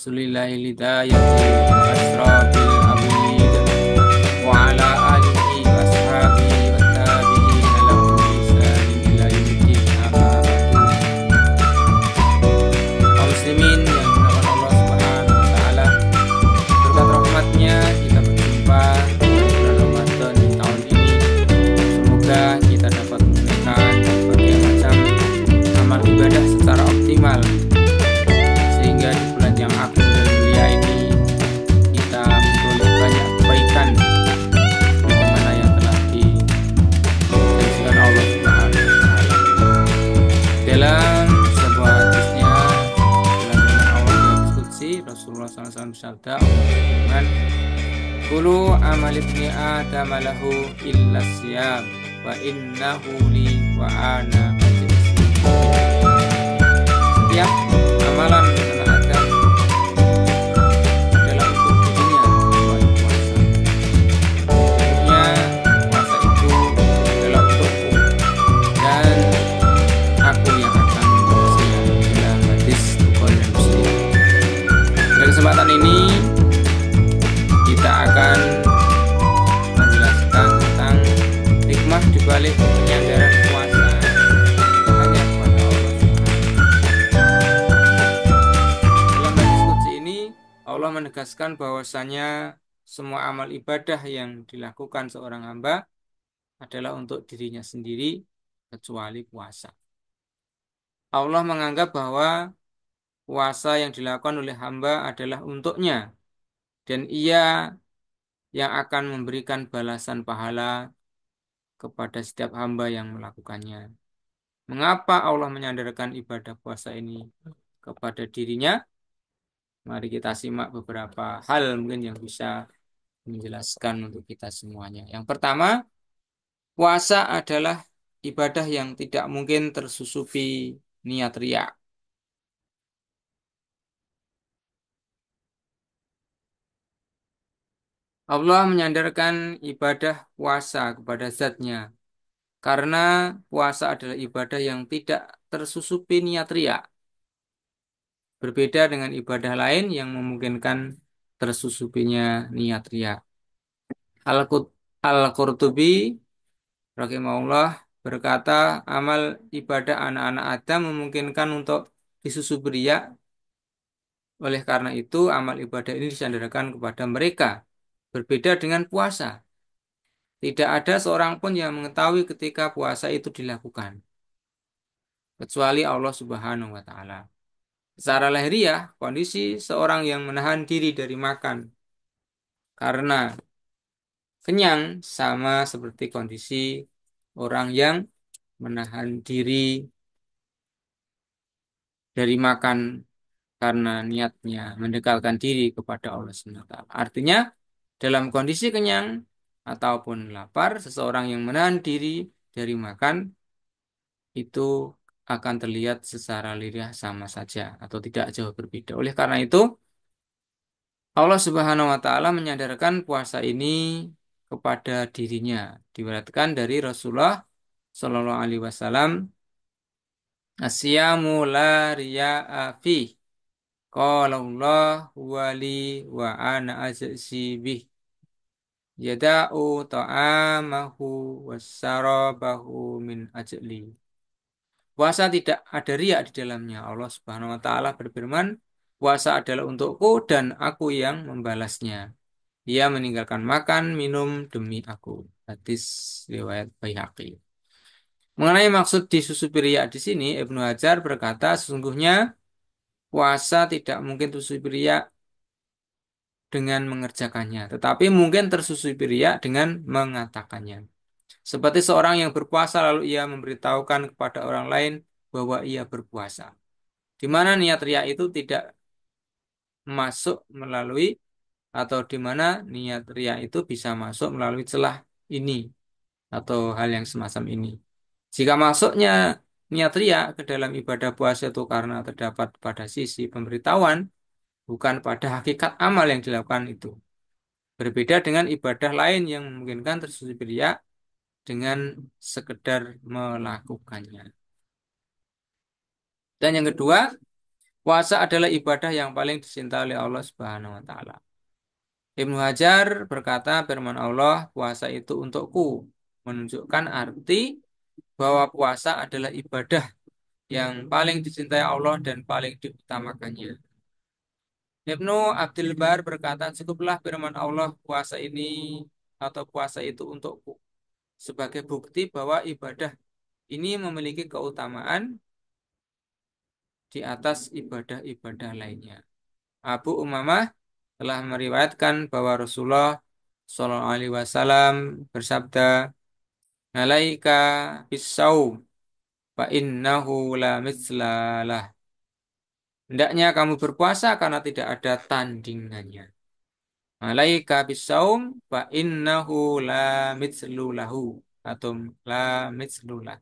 rasulillahi lidayati wa asrafil abid wa ala alihi wa ashabihi wa tabi'ina lahum bi ihsanin ila yaumiddin amma ba'du. Kaum muslimin yang dimuliakan Allah Subhanahu wa taala, berkat rahmatnya kita berjumpa di bulan Ramadan di tahun ini. Semoga kita dapat menunaikan berbagai macam amal ibadah secara optimal, sehingga di bulan yang agung dan mulia ini kita memperoleh banyak kebaikan sebagaimana yang telah dijanjikan Allah Subhanahu wa taala. Dalam sebuah hadisnya, dalam firman Allah di hadis qudsi, Rasulullah SAW bersabda, Allah Kulu amal ibni Adam lahu illa siyam wa innahu li wa ana ajzi. Setiap amalan anak Adam adalah untuk dirinya, kecuali puasa. Sesungguhnya puasa itu adalah untukku dan aku yang akan membalasnya. Dalam hadis Bukhari dan Muslim. Pada kesempatan ini kita akan menjelaskan tentang hikmah dibalik penyandaran puasa hanya kepada Allah Subhanahu. Dalam hadis qudsi ini Allah menegaskan bahwasanya semua amal ibadah yang dilakukan seorang hamba adalah untuk dirinya sendiri kecuali puasa. Allah menganggap bahwa puasa yang dilakukan oleh hamba adalah untuknya, dan ia yang akan memberikan balasan pahala kepada setiap hamba yang melakukannya. Mengapa Allah menyandarkan ibadah puasa ini kepada dirinya? Mari kita simak beberapa hal mungkin yang bisa menjelaskan untuk kita semuanya. Yang pertama, puasa adalah ibadah yang tidak mungkin tersusupi niat riya. Allah menyandarkan ibadah puasa kepada zatnya karena puasa adalah ibadah yang tidak tersusupi niat riya. Berbeda dengan ibadah lain yang memungkinkan tersusupinya niat riya. Al-Qurtubi rahimahullah berkata, amal ibadah anak-anak Adam memungkinkan untuk disusupi riya. Oleh karena itu, amal ibadah ini disandarkan kepada mereka. Berbeda dengan puasa. Tidak ada seorang pun yang mengetahui ketika puasa itu dilakukan, kecuali Allah Subhanahu wa taala. Secara lahiriah, kondisi seorang yang menahan diri dari makan karena kenyang sama seperti kondisi orang yang menahan diri dari makan karena niatnya mendekalkan diri kepada Allah Subhanahu wa taala. Artinya, dalam kondisi kenyang ataupun lapar, seseorang yang menahan diri dari makan itu akan terlihat secara lahiriah sama saja atau tidak jauh berbeda. Oleh karena itu, Allah Subhanahu wa taala menyandarkan puasa ini kepada dirinya. Diriwayatkan dari Rasulullah Shallallahu alaihi wasallam, "Asyamu la riya'a fi." Qala Allah wali wa ana ajzi bih. Yada'u ta'amahu wassarabahu min ajli. Puasa tidak ada riya di dalamnya. Allah Subhanahu wa taala berfirman, puasa adalah untukku dan aku yang membalasnya. Ia meninggalkan makan, minum demi aku. Hadis riwayat Baihaqi. Mengenai maksud disusupi riya di sini, Ibnu Hajar berkata, sesungguhnya puasa tidak mungkin tersusupi riya dengan mengerjakannya, tetapi mungkin tersusupi riya dengan mengatakannya. Seperti seorang yang berpuasa lalu ia memberitahukan kepada orang lain bahwa ia berpuasa, di mana niat riya itu tidak masuk melalui, atau di mana niat riya itu bisa masuk melalui celah ini atau hal yang semacam ini. Jika masuknya niat riya ke dalam ibadah puasa itu karena terdapat pada sisi pemberitahuan, bukan pada hakikat amal yang dilakukan itu. Berbeda dengan ibadah lain yang memungkinkan tersusupi riya dengan sekedar melakukannya. Dan yang kedua, Puasa adalah ibadah yang paling dicintai oleh Allah Subhanahu wa taala. Ibnu Hajar berkata firman Allah, puasa itu untukku, menunjukkan arti bahwa puasa adalah ibadah yang paling dicintai Allah dan paling diutamakannya. Ibnu Abdul Bar berkata, cukuplah firman Allah puasa ini atau puasa itu untukku sebagai bukti bahwa ibadah ini memiliki keutamaan di atas ibadah-ibadah lainnya. Abu Umamah telah meriwayatkan bahwa Rasulullah Shallallahu Alaihi Wasallam bersabda, "Alaika bisaum, fa innahu la mitslalah." Hendaknya kamu berpuasa karena tidak ada tandingannya. Alaika bisaum, fa innahu la mitslulahu atau la mitslulah.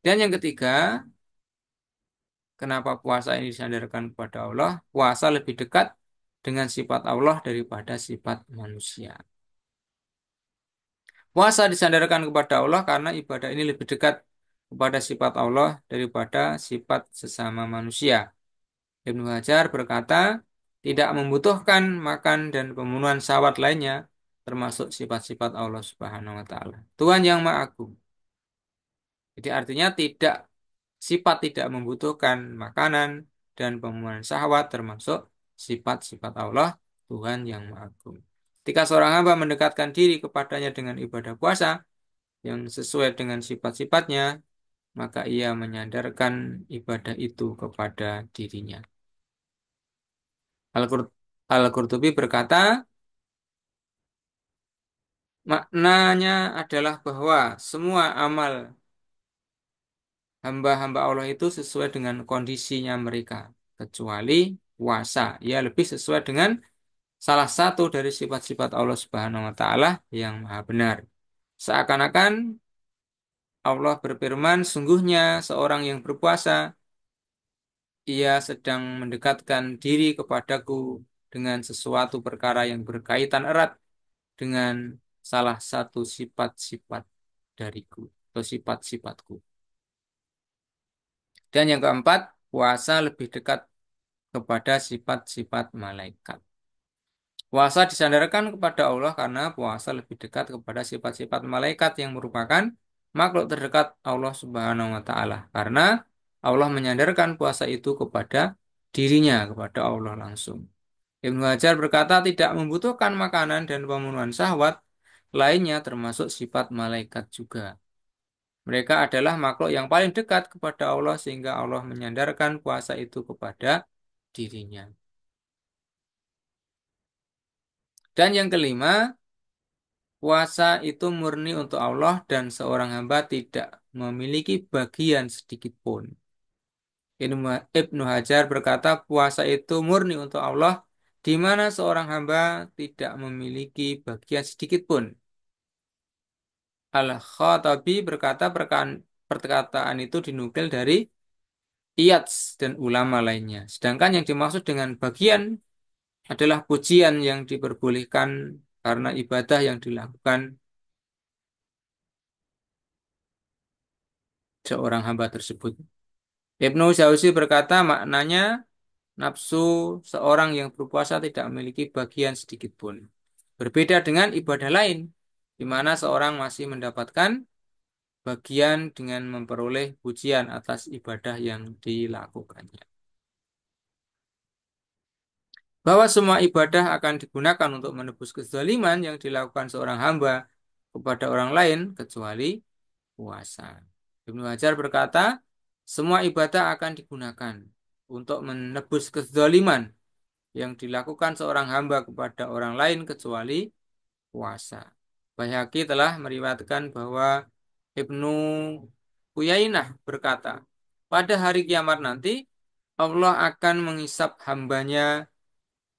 Dan yang ketiga, kenapa puasa ini disandarkan kepada Allah? Puasa lebih dekat dengan sifat Allah daripada sifat manusia. Puasa disandarkan kepada Allah karena ibadah ini lebih dekat kepada sifat Allah daripada sifat sesama manusia. Ibnu Hajar berkata, tidak membutuhkan makan dan pemenuhan syahwat lainnya, termasuk sifat-sifat Allah Subhanahu wa taala. Tuhan yang Maha Agung. Jadi artinya sifat tidak membutuhkan makanan dan pemenuhan syahwat termasuk sifat-sifat Allah Tuhan yang Maha Agung. Ketika seorang hamba mendekatkan diri kepadanya dengan ibadah puasa yang sesuai dengan sifat-sifatnya, maka ia menyandarkan ibadah itu kepada dirinya. Al-Qur- Al-Qurtubi berkata, maknanya adalah bahwa semua amal hamba-hamba Allah itu sesuai dengan kondisinya mereka, kecuali puasa. Ia lebih sesuai dengan salah satu dari sifat-sifat Allah Subhanahu wa taala yang maha benar. Seakan-akan Allah berfirman, sungguhnya seorang yang berpuasa, ia sedang mendekatkan diri kepadaku dengan sesuatu perkara yang berkaitan erat dengan salah satu sifat-sifat dariku atau sifat-sifatku. Dan yang keempat, puasa lebih dekat kepada sifat-sifat malaikat. Puasa disandarkan kepada Allah karena puasa lebih dekat kepada sifat-sifat malaikat yang merupakan makhluk terdekat Allah Subhanahu wa taala. Karena Allah menyandarkan puasa itu kepada dirinya, kepada Allah langsung. Ibnu Hajar berkata tidak membutuhkan makanan dan pemenuhan syahwat lainnya termasuk sifat malaikat juga. Mereka adalah makhluk yang paling dekat kepada Allah sehingga Allah menyandarkan puasa itu kepada dirinya. Dan yang kelima, puasa itu murni untuk Allah dan seorang hamba tidak memiliki bagian sedikit pun. Ibnu Hajar berkata puasa itu murni untuk Allah di mana seorang hamba tidak memiliki bagian sedikit pun. Al-Khattabi berkata perkataan itu dinukil dari Iyadz dan ulama lainnya. Sedangkan yang dimaksud dengan bagian adalah pujian yang diperbolehkan karena ibadah yang dilakukan seorang hamba tersebut. Ibnu Jauzi berkata maknanya nafsu seorang yang berpuasa tidak memiliki bagian sedikit pun. Berbeda dengan ibadah lain, di mana seorang masih mendapatkan bagian dengan memperoleh pujian atas ibadah yang dilakukannya. Bahwa semua ibadah akan digunakan untuk menebus kezaliman yang dilakukan seorang hamba kepada orang lain kecuali puasa. Ibnu Hajar berkata, semua ibadah akan digunakan untuk menebus kezaliman yang dilakukan seorang hamba kepada orang lain kecuali puasa. Baihaqi telah meriwayatkan bahwa Ibnu Uyainah berkata, pada hari kiamat nanti Allah akan menghisap hambanya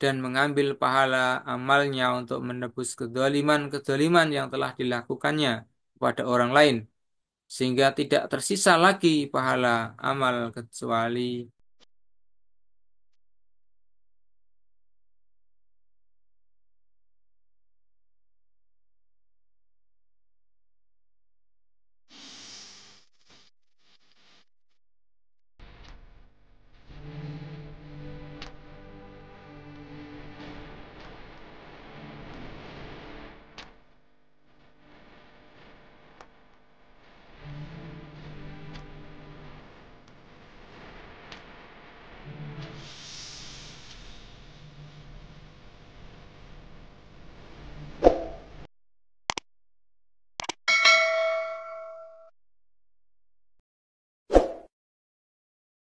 dan mengambil pahala amalnya untuk menebus kedoliman-kedoliman yang telah dilakukannya kepada orang lain. Sehingga tidak tersisa lagi pahala amal kecuali